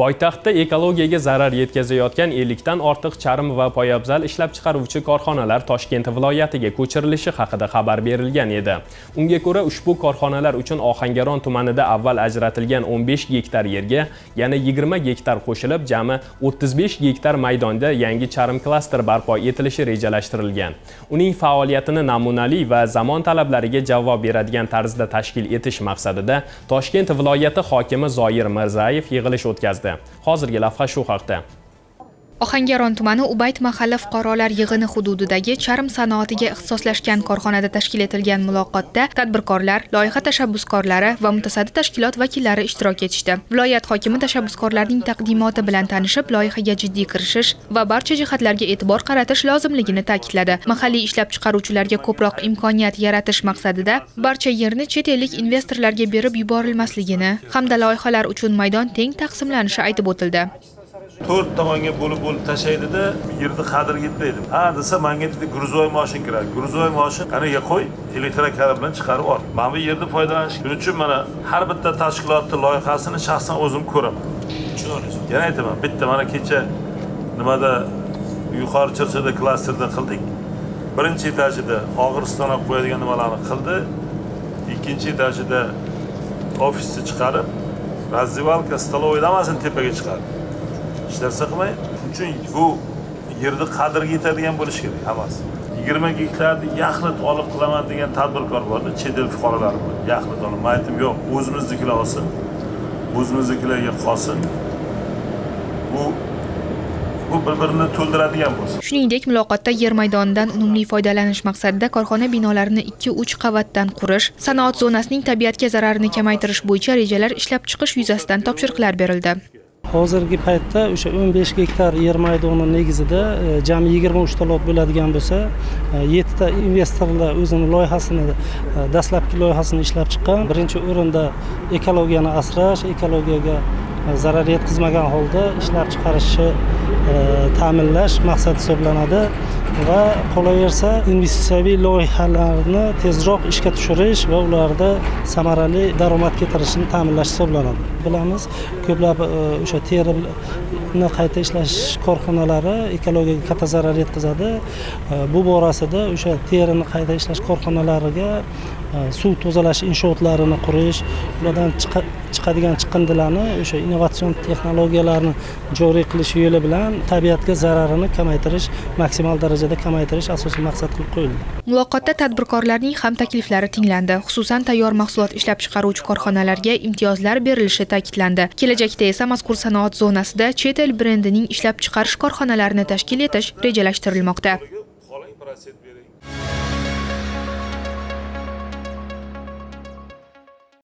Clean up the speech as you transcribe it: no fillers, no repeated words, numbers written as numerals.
Poytaxtda ekologiyaga zarar yetkazayotgan 50 dan ortiq charm va poyabzal ishlab chiqaruvchi korxonalar Toshkent viloyatiga ko'chirilishi haqida xabar berilgan edi. Unga ko'ra ushbu korxonalar uchun Ohangaron tumanida avval ajratilgan 15 gektar yerga yana 20 gektar qo'shilib, jami 35 gektar maydonda yangi charm klaster barpo etilishi rejalashtirilgan. Uning faoliyatini namunali va zamon talablariga javob beradigan tarzda tashkil etish maqsadida Toshkent viloyati hokimi Zoir Mirzayev yig'ilish o'tkazdi. Hozirgi lavha shu haqda. Ohangaron tumani Ubayt mahalla fuqarolar yig'ini hududidagi charm sanoatiga ixtisoslashgan korxonada tashkil etilgan muloqotda tadbirkorlar, loyiha tashabbuskorlari va mutasaddi tashkilot vakillari ishtirok etishdi. Viloyat hokimi tashabbuskorlarning taqdimoti bilan tanishib, loyihaga jiddiy kirishish va barcha jihatlarga e'tibor qaratish lozimligini ta'kidladi. Mahalliy ishlab chiqaruvchilarga ko'proq imkoniyat yaratish maqsadida barcha yerni chet ellik investorlarga berib yuborilmasligini hamda loyihalar uchun maydon teng taqsimlanishi aytib o'tildi. 4 tomonga bo'lib tashlaydi-da, yerni qadr yetmaydi. Ha desa, menga bitta gruzoy mashin kerak. Gruzoy mashin qanaqa qo'y, elektrokar bilan chiqarib ol. Men bu yerni foydalanish uchun mana har bitta tashkilotning loyihasini shaxsan o'zim ko'raman. Tushunasiz? Yana aytaman, bitta mana kecha nimada yuqori Chirchida klasterda qildik. Birinchi etajida og'ir qo'yadigan nimalarni qildi. Ikkinchi etajida ofisni chiqarib, razzivalka, stolovoy damasini tepaga chiqardi. İşlerse qilmay, uchun bu yerda qadrga yetadigan bo'lish kerak hammasi. 20 gektarni yaxlit olib qilaman degan tadbirkor borda, chet el fuqarolari bor. Yaxlit olib, men aytdim, yo'q, o'zimiznikilar olsin. O'zimiznikilarga qolsin. Bu bir-birini to'ldiradigan bo'lsin. Shuningdek, muloqotda yer maydonidan unumli foydalanish maqsadida korxona binolarini 2-3 qavatdan qurish, sanoat zonasining tabiatga zararini kamaytirish bo'yicha rejalar ishlab chiqish yuzasidan topshiriqlar berildi. Hozirgi paytda o'sha 15 gektar yer maydoni negizida jami 23 ta lot bo'ladigan bo'lsa, 7 ta investorlar o'zini loyihasini, dastlabki loyihasini ishlab chiqqan. Birinchi o'rinda ekologiyani asrash, ekologiyaga zarar yetkazmagan holda ishlab chiqarishni ta'minlash maqsad hisoblanadi va qolaversa investitsiyaviy loyihalarni tezroq ishga tushirish va ularda samarali daromad keltirishni ta'minlash hisoblanadi. Bilamiz, ko'plab o'sha terini qayta ishlash korxonalari ekologiyaga katta zarar yetkazadi. Bu borasida o'sha terini qayta ishlash korxonalariga suv tozalash inshootlarini qurish, ulardan chiqadigan chiqindilarni o'sha innovatsion texnologiyalarni joriy qilish yo'li bilan tabiatga zararini kamaytirish, maksimal darajada kamaytirish asosiy maqsad qilib qo'yildi. Muloqotda tadbirkorlarning ham takliflari tinglandi. Xususan, tayyor mahsulot ishlab chiqaruvchi korxonalarga imtiyozlar berilishi ta'kidlandi. Kelajakda esa mazkur sanoat zonasida chet el brendining ishlab chiqarish korxonalarini tashkil etish rejalashtirilmoqda.